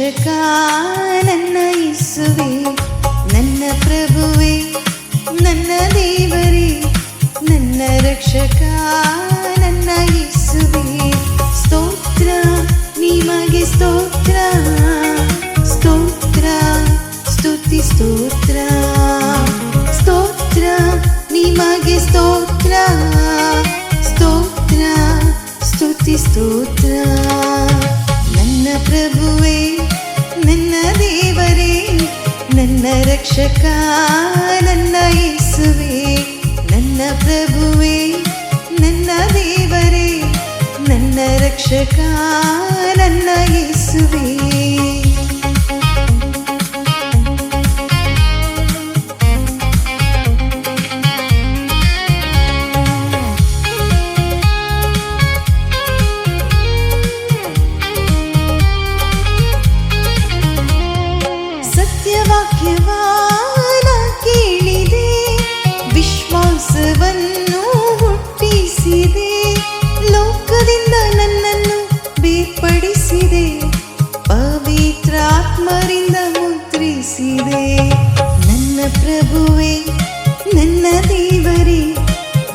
ರಕ್ಷಕ ನನ್ನ ಯೇಸುವೇ, ನನ್ನ ಪ್ರಭುವೇ, ನನ್ನ ದೇವರೇ, ನನ್ನ ರಕ್ಷಕ ನನ್ನ ಯೇಸುವೇ. ಸ್ತೋತ್ರ ನಿಮಗೆ ಸ್ತೋತ್ರ, ಸ್ತೋತ್ರ ಸ್ತುತಿ ಸ್ತೋತ್ರ, ಸ್ತೋತ್ರ ನಿಮಗೆ ಸ್ತೋತ್ರ, ಸ್ತೋತ್ರ ಸ್ತುತಿ ಸ್ತೋತ್ರ. ನನ್ನ ಪ್ರಭುವೇ, ನನ್ನ ದೇವರೇ, ನನ್ನ ರಕ್ಷಕ ನನ್ನ ಯೇಸುವೇ, ನನ್ನ ಪ್ರಭುವೇ, ನನ್ನ ದೇವರೇ, ನನ್ನ ರಕ್ಷಕ ನನ್ನ ಯೇಸುವೇ. ಸತ್ಯವಾಕ್ಯವಾನ ಕೇಳಿದೆ, ವಿಶ್ವಾಸವನ್ನು ಹುಟ್ಟಿಸಿದೆ, ಲೋಕದಿಂದ ನನ್ನನ್ನು ಬೇರ್ಪಡಿಸಿದೆ, ಪವಿತ್ರಾತ್ಮರಿಂದ ಮುದ್ರಿಸಿದೆ. ನನ್ನ ಪ್ರಭುವೇ, ನನ್ನ ದೇವರೇ,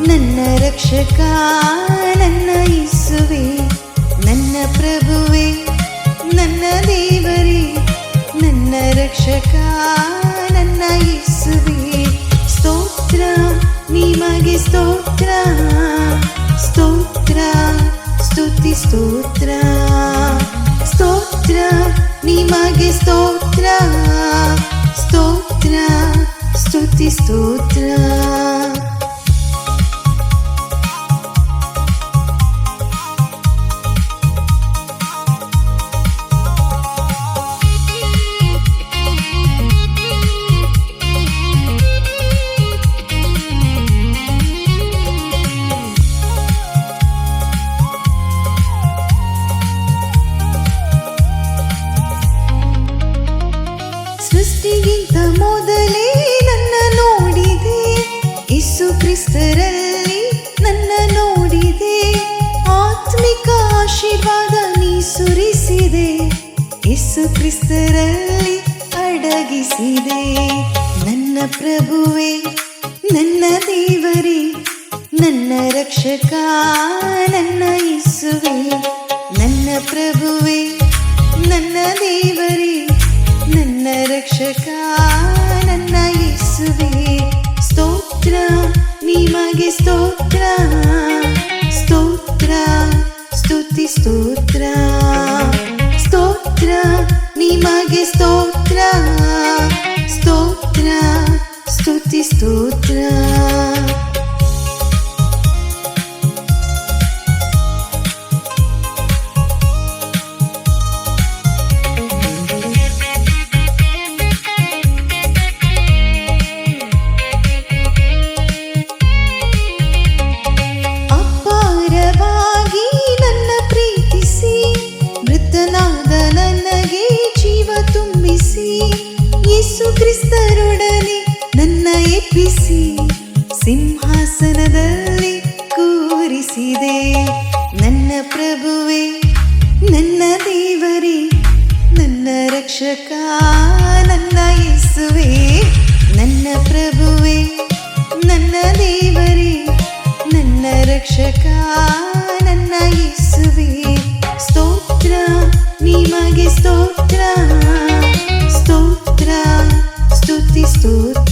ನನ್ನ ರಕ್ಷಕ ನನ್ನ ಯೇಸುವೇ, ನನ್ನ ಪ್ರಭುವೇ, ನನ್ನ ದೇವರೇ, ನನ್ನ ರಕ್ಷಕ ನನ್ನ ಯೇಸುವೇ. ಸ್ತೋತ್ರ ನಿಮಗೆ ಸ್ತೋತ್ರ, ಸ್ತೋತ್ರ ಸ್ತುತಿ ಸ್ತೋತ್ರ, ಸ್ತೋತ್ರ ನಿಮಗೆ ಸ್ತೋತ್ರ, ಸ್ತೋತ್ರ ಸ್ತುತಿ ಸ್ತೋತ್ರ. ಸೃಷ್ಟಿಗಿಂತ ಮೊದಲೇ ನನ್ನ ನೋಡಿದೆ, ಯೇಸು ಕ್ರಿಸ್ತರಲ್ಲಿ ನನ್ನ ನೋಡಿದೆ, ಆತ್ಮಿಕ ಆಶೀರ್ವಾದ ನೀ ಸುರಿಸಿದೆ, ಯೇಸು ಕ್ರಿಸ್ತರಲ್ಲಿ ಅಡಗಿಸಿದೆ. ನನ್ನ ಪ್ರಭುವೇ, ನನ್ನ ದೇವರೇ, ನನ್ನ ರಕ್ಷಕ ನನ್ನ ಯೇಸುವೇ, ನನ್ನ ಪ್ರಭುವೇ, ನನ್ನ ದೇವರೇ, ನನ್ನ ರಕ್ಷಕ ನನ್ನ ಯೇಸುವೇ. ಸ್ತೋತ್ರ ನಿಮಗೆ ಸ್ತೋತ್ರ, ಸ್ತೋತ್ರ ಸ್ತುತಿ ಸ್ತೋತ್ರ, ಸ್ತೋತ್ರ ನಿಮಗೆ ಸ್ತೋತ್ರ, ಸ್ತೋತ್ರ ಸ್ತುತಿ ಸ್ತೋತ್ರ. ಅಪಾರವಾಗಿ ನನ್ನ ಪ್ರೀತಿಸಿ, ಮೃತನಾದ ನನಗೆ ಜೀವ ತುಂಬಿಸಿ, ಯೇಸು ಕ್ರಿಸ್ತರೊಡನೆ ನನ್ನ ಎಬ್ಬಿಸಿ, ಸಿಂಹಾಸನದಲ್ಲಿ ಕೂರಿಸಿದೆ. ನನ್ನ ಪ್ರಭುವೇ, ನನ್ನ ದೇವರೇ, ನನ್ನ ರಕ್ಷಕ ನನ್ನ ಯೇಸುವೇ, ನನ್ನ ಪ್ರಭುವೇ, ನನ್ನ ದೇವರೇ, ನನ್ನ ರಕ್ಷಕ ನನ್ನ ಯೇಸುವೇ. ಸ್ತೋತ್ರ ನಿಮಗೆ ಸ್ತೋತ್ರ, ಸ್ತೋತ್ರ ಸ್ತುತಿ ಸ್ತೋತ್ರ.